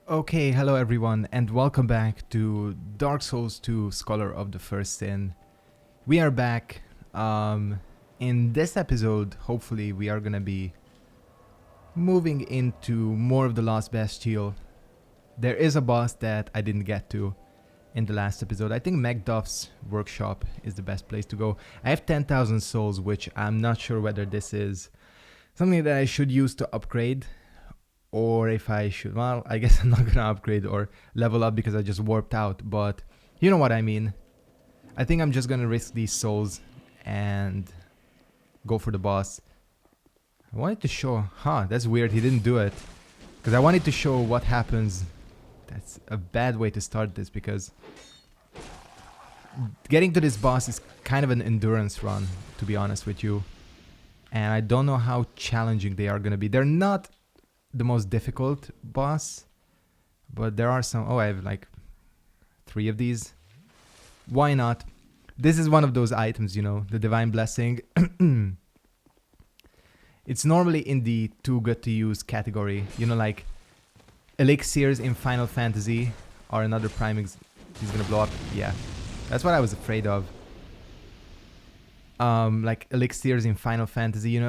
Okay, hello everyone, and welcome back to Dark Souls 2 Scholar of the First Sin. We are back. In this episode, hopefully, we are gonna be moving into more of the Lost Bastille. There is a boss that I didn't get to in the last episode. I think Macduff's workshop is the best place to go. I have 10,000 souls, which I'm not sure whether this is something that I should use to upgrade. Or if I should, well, I guess I'm not gonna upgrade or level up because I just warped out, but you know what I mean. I think I'm just gonna risk these souls and go for the boss. I wanted to show, that's weird, he didn't do it. Because I wanted to show what happens. That's a bad way to start this because getting to this boss is kind of an endurance run, to be honest with you. And I don't know how challenging they are gonna be. They're not the most difficult boss, but there are some. I have like 3 of these. Why not? This is one of those items, the Divine Blessing. It's normally in the too good to use category, like elixirs in Final Fantasy are another prime. He's gonna blow up. Yeah, that's what I was afraid of. Like elixirs in Final Fantasy,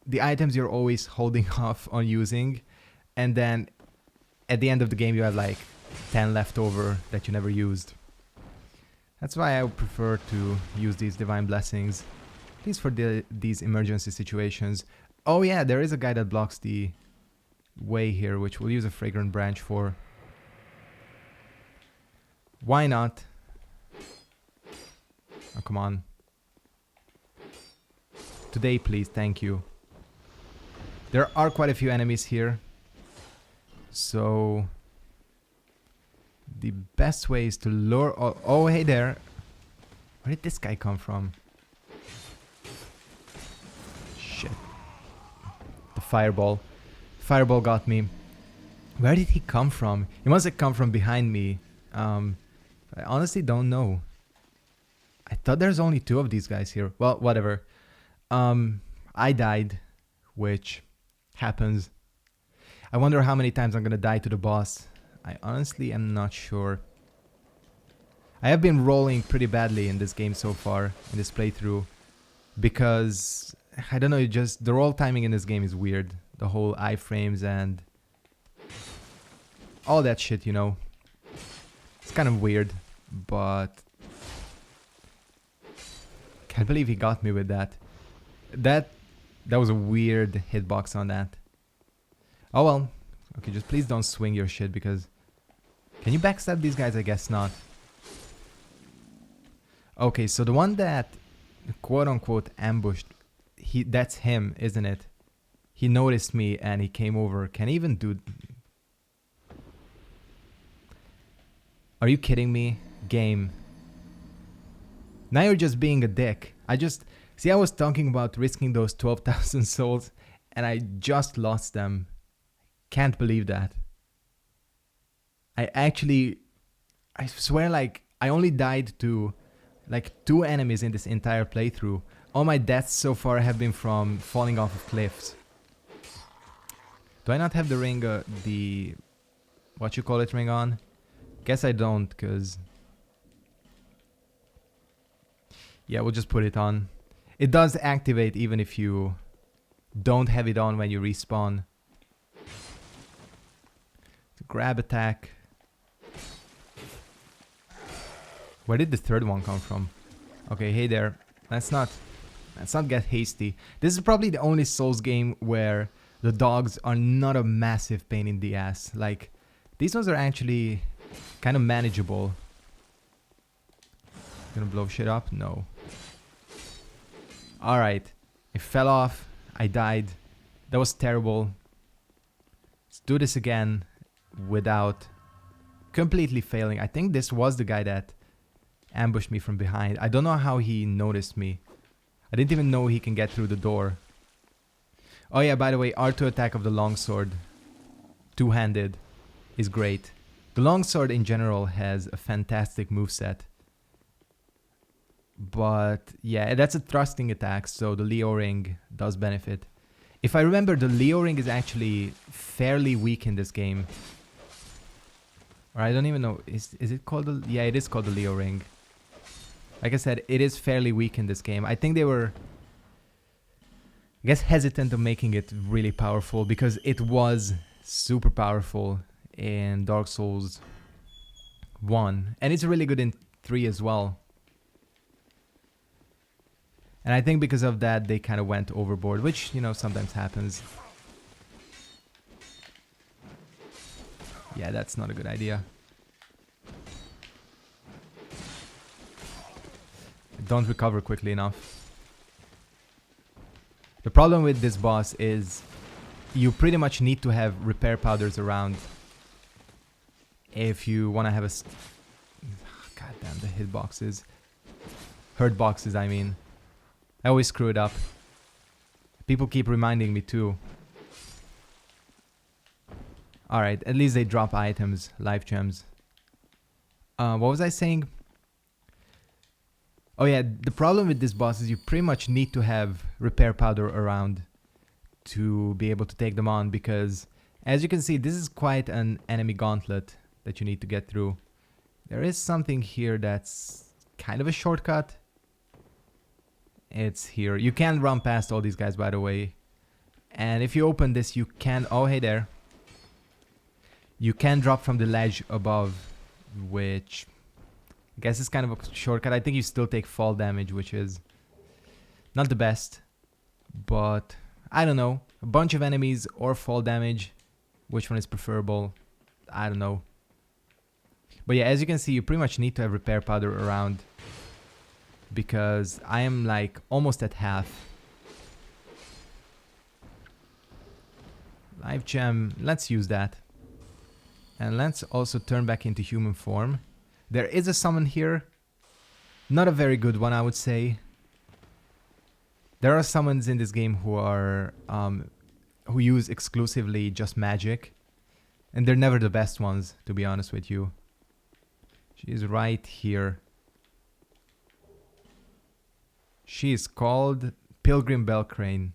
the items you're always holding off on using, and then at the end of the game you have like 10 left over that you never used. That's why I prefer to use these Divine Blessings, at least for these emergency situations. Oh yeah, there is a guy that blocks the way here, which we'll use a Fragrant Branch for. Why not? Oh, come on. Today, please, thank you. There are quite a few enemies here, so the best way is to lure... Oh, hey there. Where did this guy come from? Shit. The fireball. Fireball got me. Where did he come from? He must have come from behind me. I honestly don't know. I thought there's only 2 of these guys here. Well, whatever. I died, which happens. I wonder how many times I'm gonna die to the boss. I honestly am not sure. I have been rolling pretty badly in this game so far, in this playthrough, because, I don't know, just the roll timing in this game is weird. The whole iframes and all that shit, It's kind of weird, but can't believe he got me with that. That was a weird hitbox on that. Oh well. Okay, just please don't swing your shit because... Can you backstab these guys? I guess not. Okay, so the one that quote-unquote ambushed, that's him, isn't it? He noticed me and he came over. Can he even do... Are you kidding me? Game. Now you're just being a dick. See, I was talking about risking those 12,000 souls, and I just lost them. Can't believe that. I swear, like, I only died to, like, 2 enemies in this entire playthrough. All my deaths so far have been from falling off of cliffs. Do I not have the ring, ring on? Guess I don't, because... Yeah, we'll just put it on. It does activate even if you don't have it on when you respawn. The grab attack. Where did the 3rd one come from? Okay, hey there. Let's not get hasty. This is probably the only Souls game where the dogs are not a massive pain in the ass. Like, these ones are actually kind of manageable. Gonna blow shit up? No. Alright. It fell off. I died. That was terrible. Let's do this again without completely failing. I think this was the guy that ambushed me from behind. I don't know how he noticed me. I didn't even know he can get through the door. Oh yeah, by the way, R2 attack of the longsword, two-handed, is great. The longsword in general has a fantastic moveset. But yeah, that's a thrusting attack, so the Leo ring does benefit. If I remember, the Leo ring is actually fairly weak in this game. Or I don't even know. Is it called the... Yeah, it is called the Leo Ring. Like I said, it is fairly weak in this game. I think they were, I guess, hesitant of making it really powerful because it was super powerful in Dark Souls 1. And it's really good in 3 as well. And I think because of that, they kind of went overboard, which, you know, sometimes happens. Yeah, that's not a good idea. Don't recover quickly enough. The problem with this boss is you pretty much need to have repair powders around if you want to have a... God damn, the hitboxes. Hurt boxes, I mean. I always screw it up. People keep reminding me too. Alright, at least they drop items, life gems. What was I saying? Oh yeah, the problem with this boss is you pretty much need to have repair powder around to be able to take them on, because as you can see, this is quite an enemy gauntlet that you need to get through. There is something here that's kind of a shortcut. It's here. You can run past all these guys, by the way. And if you open this, you can... Oh, hey there. You can drop from the ledge above, which I guess is kind of a shortcut. I think you still take fall damage, which is not the best, but I don't know. A bunch of enemies or fall damage, which one is preferable? I don't know. But yeah, as you can see, you pretty much need to have repair powder around, because I am like almost at half. Life gem, let's use that. And let's also turn back into human form. There is a summon here. Not a very good one, I would say. There are summons in this game who are who use exclusively just magic, and they're never the best ones, to be honest with you. She's right here. She is called Pilgrim Belcrane.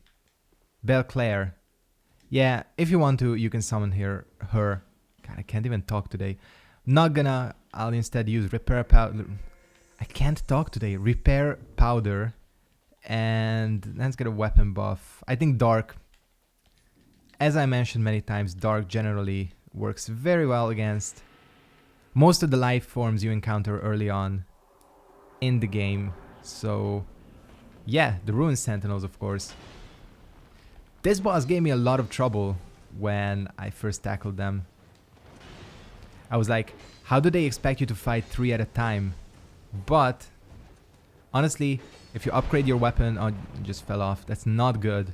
Belclaire. Yeah, if you want to, you can summon her. God, I can't even talk today. Not gonna. I'll instead use repair powder. I can't talk today. Repair powder. And let's get a weapon buff. I think dark. As I mentioned many times, dark generally works very well against most of the life forms you encounter early on in the game. So, yeah, the Ruined Sentinels, of course. This boss gave me a lot of trouble when I first tackled them. I was like, how do they expect you to fight 3 at a time? But, honestly, if you upgrade your weapon... Oh, it just fell off. That's not good.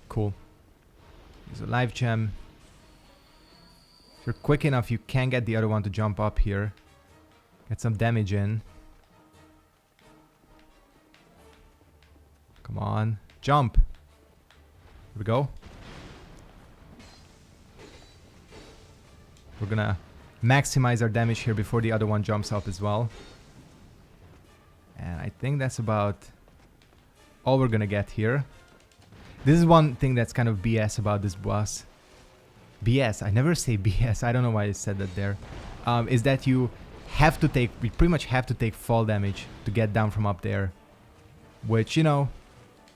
Cool. There's a life gem. If you're quick enough, you can get the other one to jump up here. Get some damage in. Come on. Jump. Here we go. We're gonna maximize our damage here before the other one jumps up as well. And I think that's about all we're gonna get here. This is one thing that's kind of BS about this boss. BS. I never say BS. I don't know why I said that there. Is that you pretty much have to take fall damage to get down from up there. Which, you know,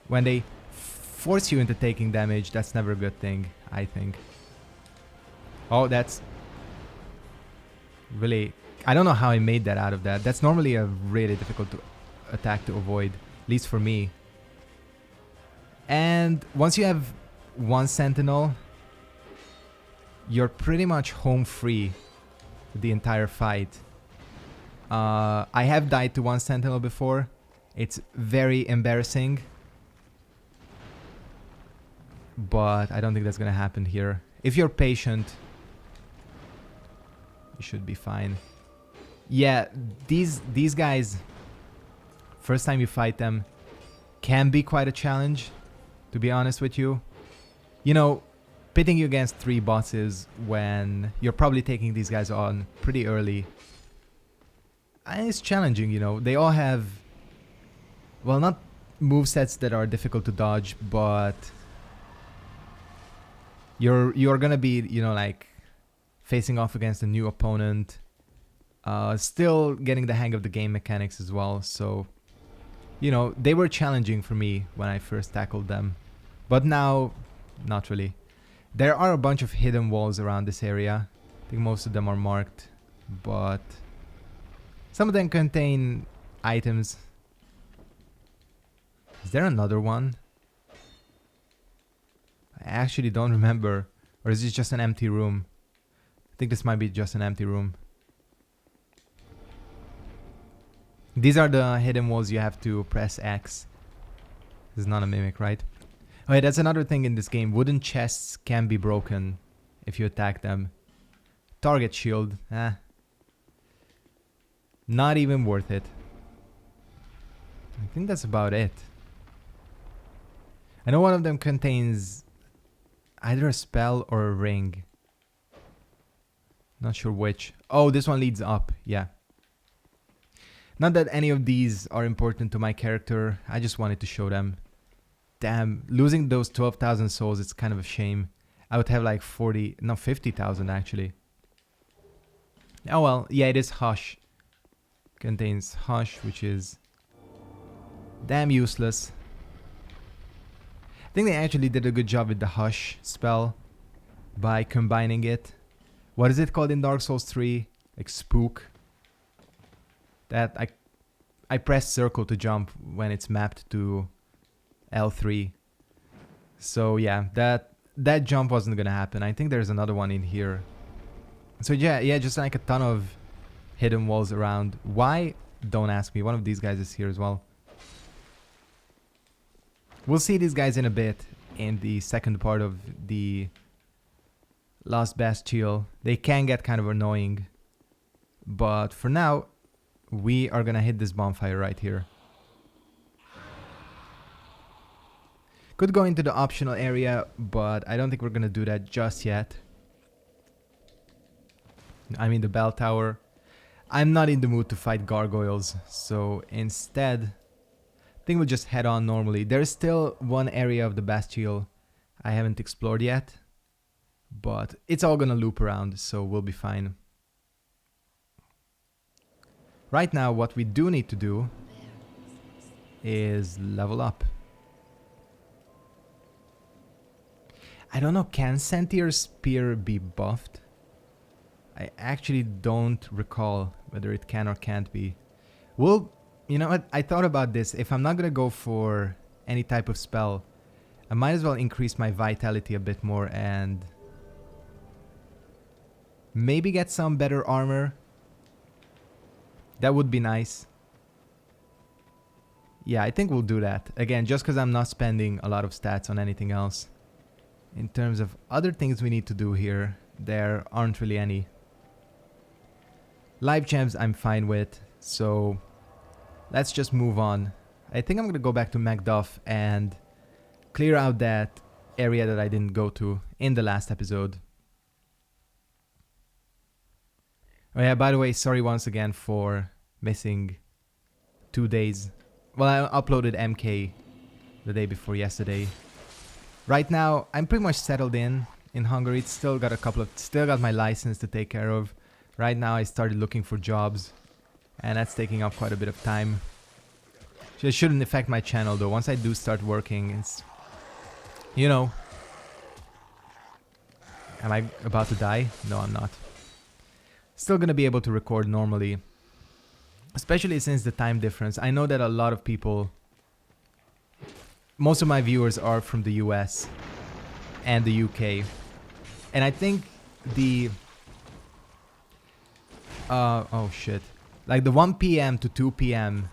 when they force you into taking damage, that's never a good thing, I think. Oh, that's really... I don't know how I made that out of that. That's normally a really difficult attack to avoid, at least for me. And once you have one Sentinel, you're pretty much home free the entire fight. I have died to one Sentinel before. It's very embarrassing. But I don't think that's gonna happen here. If you're patient, you should be fine. Yeah, these guys, first time you fight them, can be quite a challenge, to be honest with you. You know, pitting you against 3 bosses when you're probably taking these guys on pretty early, and it's challenging, you know. They all have, well, not movesets that are difficult to dodge, but you're gonna be, you know, like facing off against a new opponent, still getting the hang of the game mechanics as well. So, you know, they were challenging for me when I first tackled them, but now, not really. There are a bunch of hidden walls around this area. I think most of them are marked, but some of them contain items. Is there another one? I actually don't remember. Or is this just an empty room? I think this might be just an empty room. These are the hidden walls you have to press X. This is not a mimic, right? Oh yeah, that's another thing in this game. Wooden chests can be broken if you attack them. Target shield. Not even worth it. I think that's about it. I know one of them contains either a spell or a ring. Not sure which. Oh, this one leads up. Yeah. Not that any of these are important to my character. I just wanted to show them. Damn, losing those 12,000 souls, it's kind of a shame. I would have like 50,000 actually. Oh well, yeah, it is Hush. Contains Hush, which is damn useless. I think they actually did a good job with the Hush spell by combining it. What is it called in Dark Souls 3? Like Spook. That I press circle to jump when it's mapped to L3. So yeah, that jump wasn't gonna happen. I think there's another one in here. So yeah, just like a ton of hidden walls around. Why? Don't ask me. One of these guys is here as well. We'll see these guys in a bit in the second part of the Lost Bastille. They can get kind of annoying, but for now, we are gonna hit this bonfire right here. Could go into the optional area, but I don't think we're gonna do that just yet. I mean the bell tower. I'm not in the mood to fight gargoyles, so instead, I think we'll just head on normally. There's still one area of the Bastille I haven't explored yet, but it's all gonna loop around, so we'll be fine. Right now, what we do need to do is level up. I don't know, can Sentier's Spear be buffed? I actually don't recall whether it can or can't be. Well, you know what? I thought about this. If I'm not gonna go for any type of spell, I might as well increase my vitality a bit more and maybe get some better armor. That would be nice. Yeah, I think we'll do that. Again, just because I'm not spending a lot of stats on anything else. In terms of other things we need to do here, there aren't really any. Live gems I'm fine with, so let's just move on. I think I'm gonna go back to Macduff and clear out that area that I didn't go to in the last episode. Oh yeah, by the way, sorry once again for missing 2 days. Well, I uploaded MK the day before yesterday. Right now, I'm pretty much settled in Hungary. Still got my license to take care of. Right now, I started looking for jobs, and that's taking up quite a bit of time. It shouldn't affect my channel though. Once I do start working, it's, you know. Am I about to die? No, I'm not. Still gonna be able to record normally, especially since the time difference. I know that a lot of people, most of my viewers are from the US and the UK, and I think the oh shit, like the 1 p.m. to 2 p.m.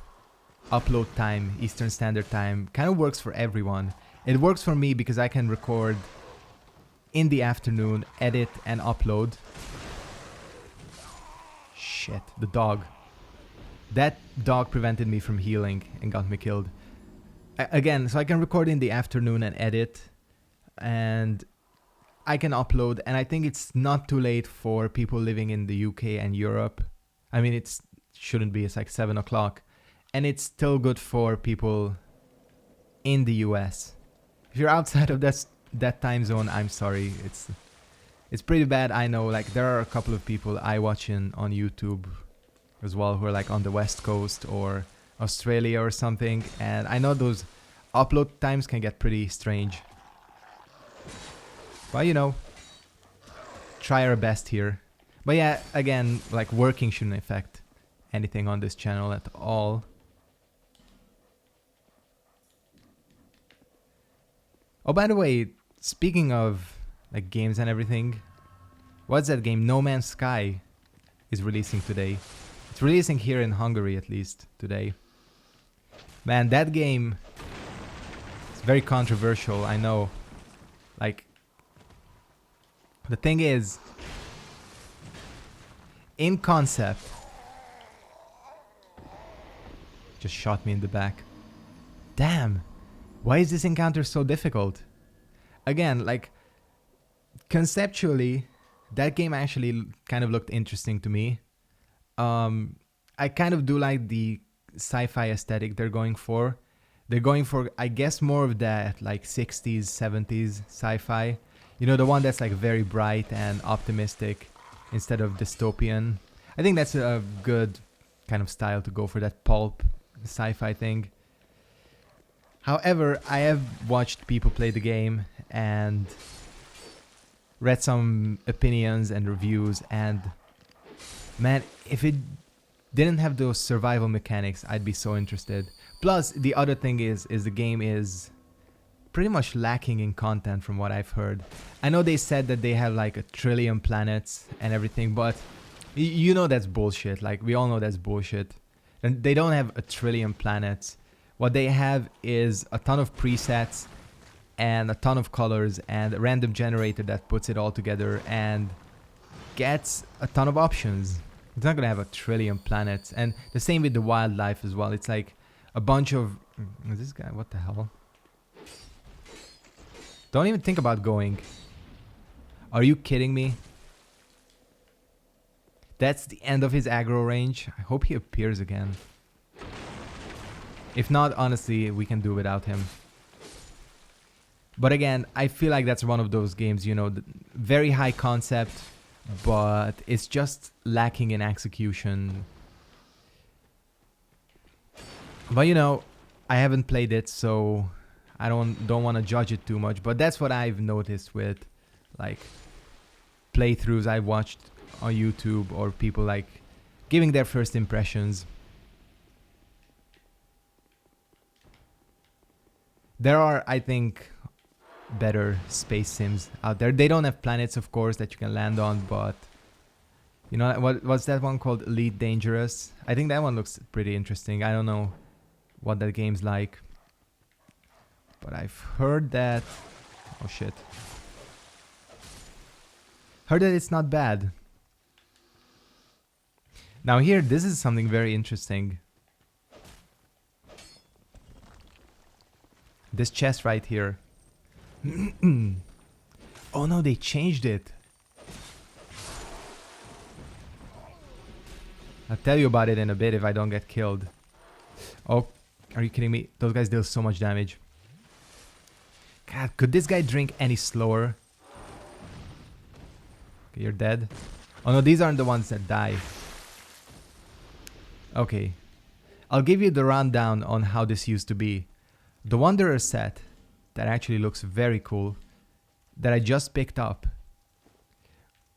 upload time, Eastern Standard Time, kind of works for everyone. It works for me because I can record in the afternoon, edit and upload. Shit, the dog. That dog prevented me from healing and got me killed. Again, so I can record in the afternoon and edit, and I can upload, and I think it's not too late for people living in the UK and Europe. I mean, it shouldn't be, it's like 7 o'clock, and it's still good for people in the US. If you're outside of that time zone, I'm sorry. It's pretty bad. I know. Like there are a couple of people I watch on YouTube as well who are like on the West Coast or Australia or something, and I know those upload times can get pretty strange. But you know, try our best here. But yeah, again, like working shouldn't affect anything on this channel at all. Oh, by the way, speaking of like games and everything, what's that game? No Man's Sky is releasing today. It's releasing here in Hungary at least today. Man, that game is very controversial, I know. Like, the thing is, in concept, just shot me in the back. Damn, why is this encounter so difficult? Again, like, conceptually, that game actually kind of looked interesting to me. I kind of do like the sci-fi aesthetic they're going for. They're going for, I guess, more of that like 60s, 70s sci-fi. You know, the one that's like very bright and optimistic instead of dystopian. I think that's a good kind of style to go for, that pulp sci-fi thing. However, I have watched people play the game and read some opinions and reviews, and man, if it didn't have those survival mechanics, I'd be so interested. Plus, the other thing is the game is pretty much lacking in content from what I've heard. I know they said that they have like 1 trillion planets and everything, but you know that's bullshit. Like, we all know that's bullshit. And they don't have 1 trillion planets. What they have is a ton of presets and a ton of colors and a random generator that puts it all together and gets a ton of options. It's not gonna have 1 trillion planets. And the same with the wildlife as well. It's like a bunch of... This guy, what the hell? Don't even think about going. Are you kidding me? That's the end of his aggro range. I hope he appears again. If not, honestly, we can do without him. But again, I feel like that's one of those games, you know, very high concept, but it's just lacking in execution. But you know, I haven't played it, so I don't want to judge it too much. But that's what I've noticed with like playthroughs I watched on YouTube, or people like giving their first impressions. There are, I think, better space sims out there. They don't have planets, of course, that you can land on, but you know, what's that one called? Elite Dangerous? I think that one looks pretty interesting. I don't know what that game's like, but I've heard that... Oh shit. Heard that it's not bad. Now here, this is something very interesting. This chest right here. Oh no, they changed it. I'll tell you about it in a bit if I don't get killed. Oh, are you kidding me? Those guys deal so much damage. God, could this guy drink any slower? Okay, you're dead. Oh no, these aren't the ones that die. Okay. I'll give you the rundown on how this used to be. The Wanderer set, that actually looks very cool, that I just picked up,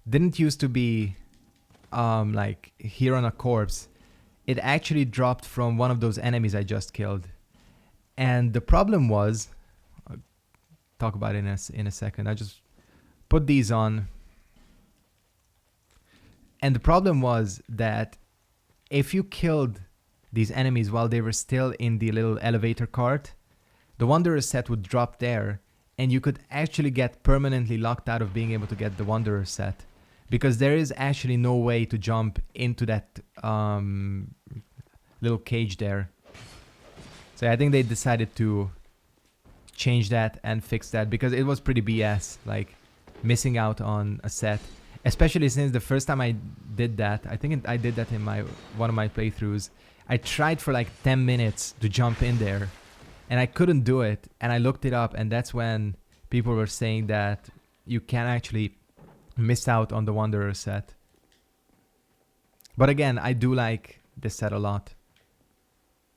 didn't used to be like here on a corpse. It actually dropped from one of those enemies I just killed. And the problem was, I'll talk about it in a second. I just put these on. And the problem was that if you killed these enemies while they were still in the little elevator cart, the Wanderer set would drop there, and you could actually get permanently locked out of being able to get the Wanderer set, because there is actually no way to jump into that little cage there. So I think they decided to change that and fix that, because it was pretty BS, like missing out on a set, especially since the first time I did that, I think I did that in one of my playthroughs. I tried for like 10 minutes to jump in there, and I couldn't do it, and I looked it up, and that's when people were saying that you can actually miss out on the Wanderer set. But again, I do like this set a lot.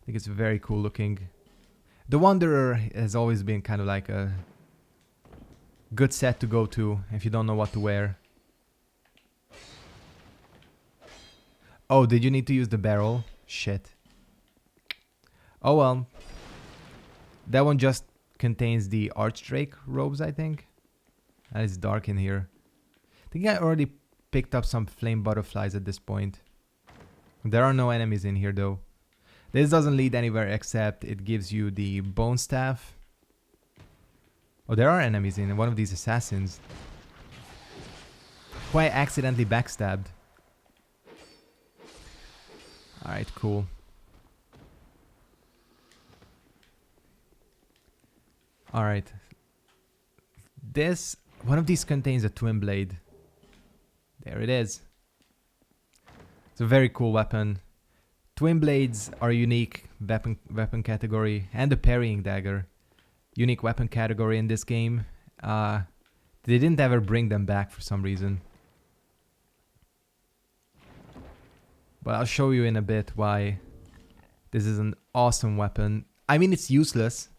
I think it's very cool looking. The Wanderer has always been kind of like a good set to go to if you don't know what to wear. Oh, did you need to use the barrel? Shit. Oh well. That one just contains the Archdrake robes, I think. And it's dark in here. I think I already picked up some flame butterflies at this point. There are no enemies in here though. This doesn't lead anywhere except it gives you the bone staff. Oh, there are enemies in one of these assassins who I accidentally backstabbed. Alright, cool. Alright. One of these contains a twin blade. There it is. It's a very cool weapon. Twin blades are a unique weapon category, and the parrying dagger. Unique weapon category in this game. They didn't ever bring them back for some reason. But I'll show you in a bit why this is an awesome weapon. I mean, it's useless.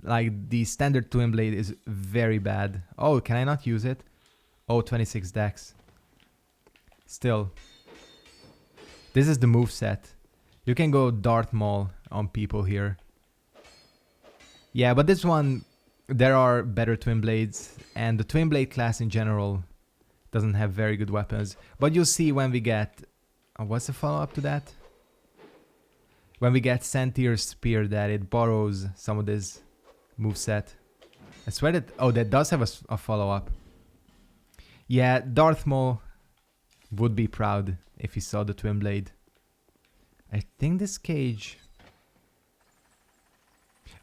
Like, the standard twin blade is very bad. Oh, can I not use it? Oh, 26 dex. Still. This is the move set. You can go Darth Maul on people here. Yeah, but this one, there are better twin blades. And the twin blade class in general doesn't have very good weapons. But you'll see when we get... what's the follow-up to that? When we get Sentier's Spear, that it borrows some of this moveset. I swear that... oh, that does have a follow-up. Yeah, Darth Maul would be proud if he saw the twin blade. I think this cage...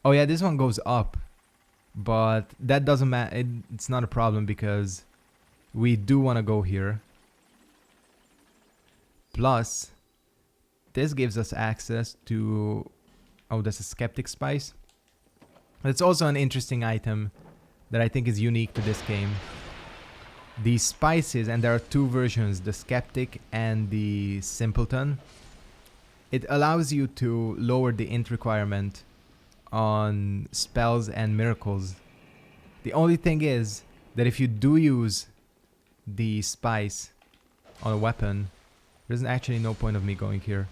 oh yeah, this one goes up. But that doesn't matter. It's not a problem because we do want to go here. Plus, this gives us access to... oh, that's a Skeptic Spice. It's also an interesting item that I think is unique to this game. These spices, and there are two versions, the Skeptic and the Simpleton. It allows you to lower the int requirement on spells and miracles. The only thing is that if you do use the spice on a weapon, there's actually no point of me going here.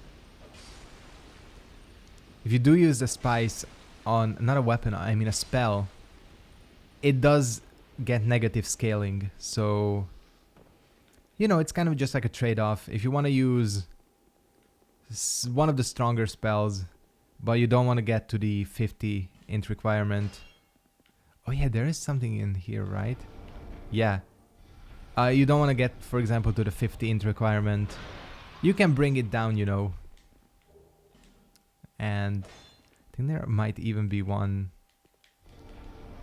If you do use the spice on, not a weapon, I mean a spell, it does get negative scaling. So, you know, it's kind of just like a trade-off. If you want to use one of the stronger spells, but you don't want to get to the 50 int requirement. Oh yeah, there is something in here, right? Yeah. You don't want to get, for example, to the 50 int requirement. You can bring it down, you know. And I think there might even be one.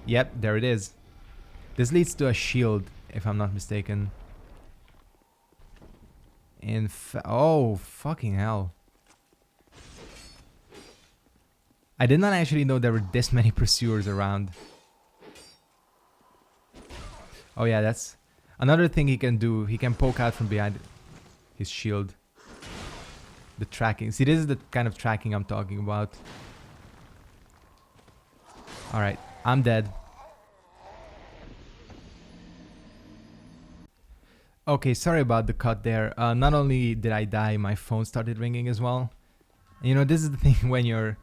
Yep, there it is. This leads to a shield, if I'm not mistaken. Oh, fucking hell. I did not actually know there were this many pursuers around. Oh yeah, that's another thing he can do. He can poke out from behind his shield. The tracking. See, this is the kind of tracking I'm talking about. Alright, I'm dead. Okay, sorry about the cut there. Not only did I die, my phone started ringing as well. And, you know, this is the thing when you're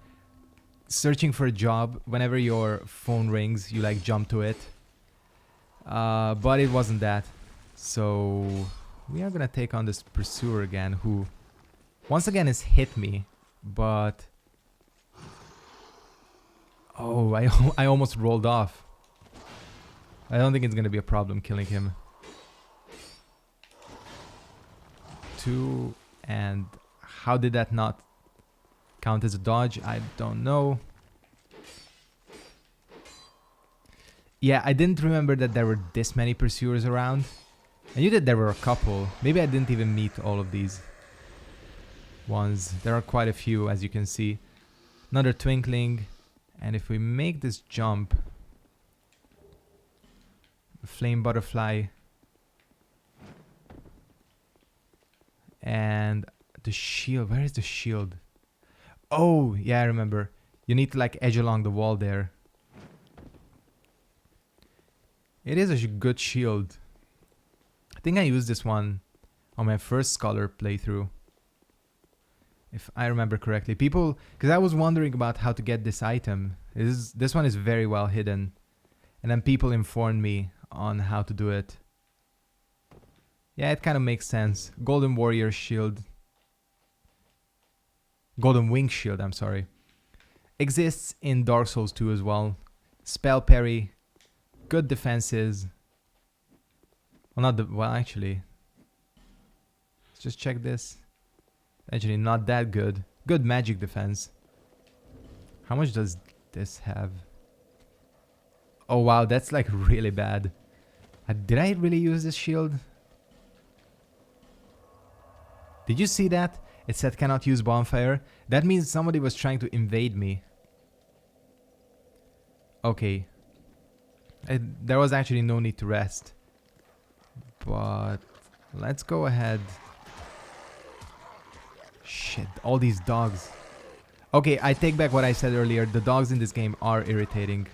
searching for a job. Whenever your phone rings, you like jump to it. But it wasn't that. So we are gonna take on this pursuer again, who once again has hit me. But oh, I almost rolled off. I don't think it's gonna be a problem killing him. 2, and how did that not count as a dodge? I don't know. Yeah, I didn't remember that there were this many pursuers around. I knew that there were a couple. Maybe I didn't even meet all of these ones. There are quite a few, as you can see. Another twinkling. And if we make this jump, flame butterfly, and the shield. Where is the shield? Oh, yeah, I remember. You need to like edge along the wall there. It is a good shield. I think I used this one on my first Scholar playthrough, if I remember correctly. People, because I was wondering about how to get this item. This one is very well hidden. And then people informed me on how to do it. Yeah, it kind of makes sense. Golden Warrior Shield. Golden Wing Shield, I'm sorry. Exists in Dark Souls 2 as well. Spell parry. Good defenses. Well, not the... Well, actually. Let's just check this. Actually, not that good. Good magic defense. How much does this have? Oh, wow. That's like really bad. Did I really use this shield? Did you see that? It said cannot use bonfire. That means somebody was trying to invade me. Okay. There was actually no need to rest. But let's go ahead. Shit, all these dogs. Okay, I take back what I said earlier. The dogs in this game are irritating.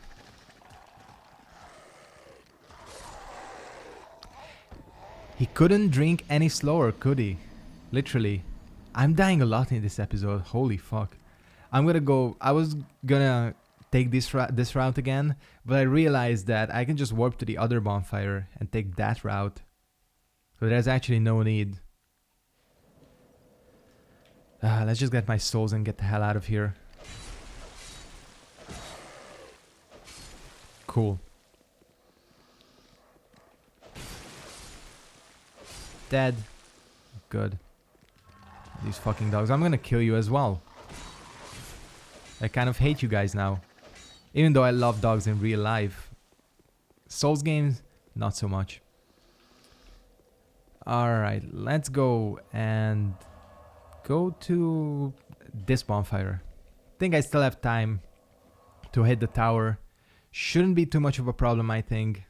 He couldn't drink any slower, could he? Literally. I'm dying a lot in this episode. Holy fuck. I'm gonna go... I was gonna take this route again, but I realized that I can just warp to the other bonfire and take that route. So there's actually no need. Let's just get my souls and get the hell out of here. Cool. Dead. Good. These fucking dogs. I'm gonna kill you as well. I kind of hate you guys now. Even though I love dogs in real life. Souls games, not so much. Alright, let's go and go to this bonfire. I think I still have time to hit the tower. Shouldn't be too much of a problem, I think.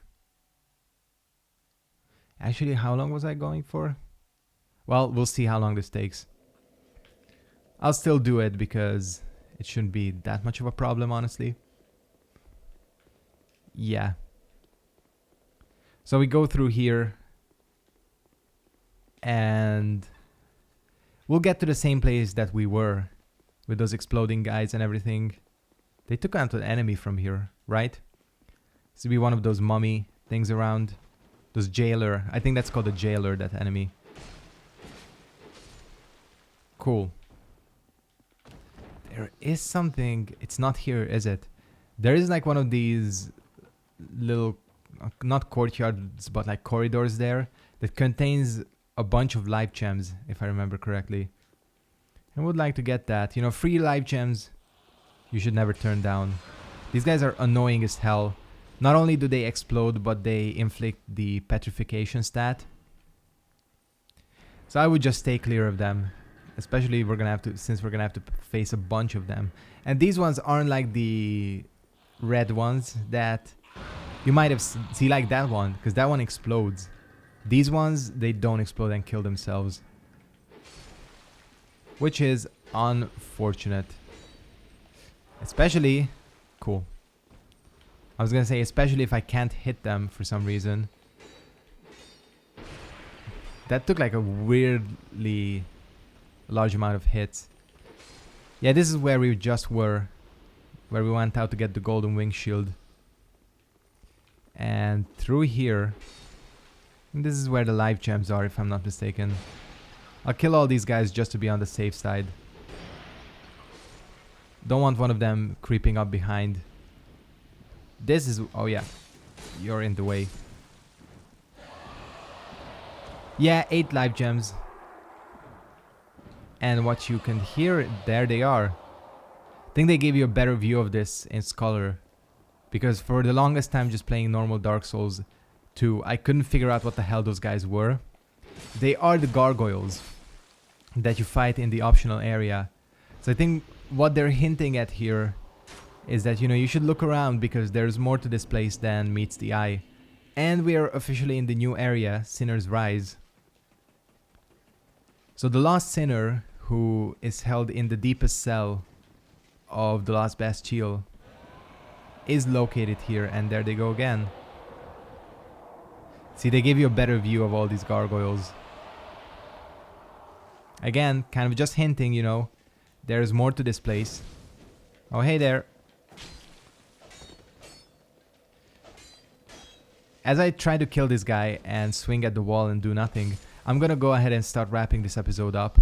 Actually, how long was I going for? Well, we'll see how long this takes. I'll still do it because it shouldn't be that much of a problem, honestly. Yeah. So we go through here. And we'll get to the same place that we were. With those exploding guys and everything. They took out an enemy from here, right? This would be one of those mummy things around. Those jailer. I think that's called a jailer, that enemy. Cool. There is something... It's not here, is it? There is like one of these little... Not courtyards, but like corridors there. That contains a bunch of life gems, if I remember correctly. I would like to get that. You know, free life gems, you should never turn down. These guys are annoying as hell. Not only do they explode, but they inflict the petrification stat. So I would just stay clear of them. Especially we're gonna have to, since we're gonna have to face a bunch of them. And these ones aren't like the red ones that you might have see like that one, because that one explodes. These ones, they don't explode and kill themselves. Which is unfortunate. Especially... Cool. I was gonna say, especially if I can't hit them for some reason. That took like a weirdly large amount of hits. Yeah, this is where we just were. Where we went out to get the golden wing shield. And through here... This is where the life gems are, if I'm not mistaken. I'll kill all these guys just to be on the safe side. Don't want one of them creeping up behind. This is... Oh yeah. You're in the way. Yeah, 8 life gems. And what you can hear... There they are. I think they gave you a better view of this in Scholar. Because for the longest time just playing normal Dark Souls 2, I couldn't figure out what the hell those guys were. They are the gargoyles that you fight in the optional area. So I think what they're hinting at here is that, you know, you should look around because there's more to this place than meets the eye. And we are officially in the new area, Sinner's Rise. So the lost sinner, who is held in the deepest cell of the Lost Bastille, is located here, and there they go again. See, they give you a better view of all these gargoyles. Again, kind of just hinting, you know, there's more to this place. Oh, hey there. As I try to kill this guy and swing at the wall and do nothing, I'm gonna go ahead and start wrapping this episode up.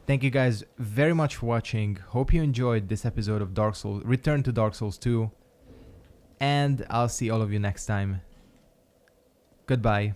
Thank you guys very much for watching. Hope you enjoyed this episode of Dark Souls, Return to Dark Souls 2. And I'll see all of you next time. Goodbye.